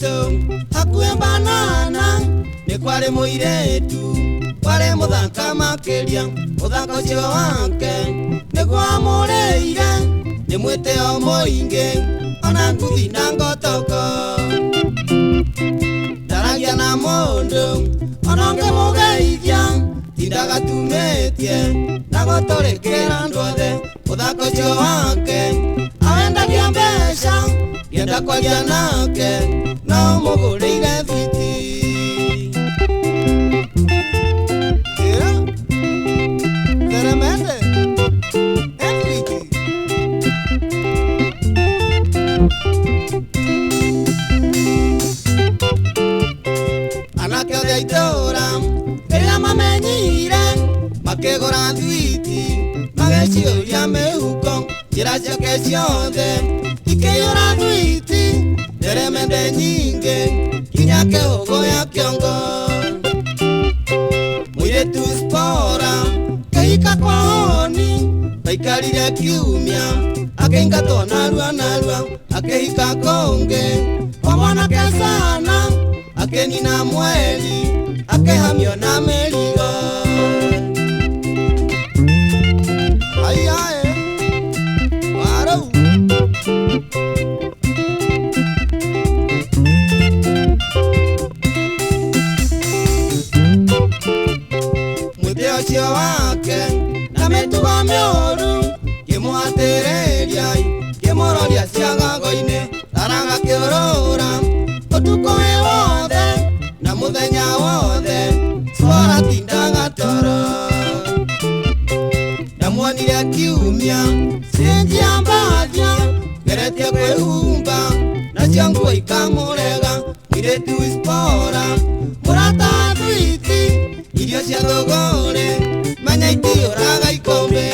wito hakuhe banana ni kwari muiretu wari muthaka makiria muthaka ucio wake niguo amureire ni mwiteo muingi ona nguthi na ngotoko ndaragia na mundu ona ngimugeithia ndagatumetie na guturekera andu othe muthaka ucio wake awendagia mbeca ngenda kwaria nake no mugurire biti anake othe itura rĩrĩa mamenyire makĩgũra thwiti mageciũria mĩhuko njĩra ciake ciothe ikĩiyũra thwiti nderemende nyingĩ kinya kĩhũgũ ya kĩongo mũirĩtu Spora kĩhika kwa honi baikarire kiumia akĩingatwo narua akĩhika kũngĩ kwa mwanake Sana akenina mweli akehamio na merigo ayae waro mwite ucio wake na mĩtugo mĩũru kĩmwatereria kĩmũroria ciagago-inĩ araga kĩũrũra ũtukũ wĩ wothe na mũthenya wothe Spora tindaga toro ndamuonire kiumia cienjia mbathia ngeretie kwĩhumba nacio nguo ikamũrega mũirĩtu Spora mũrata thwiti irio cia thũgũrĩ menya itiũraga ikũmbĩ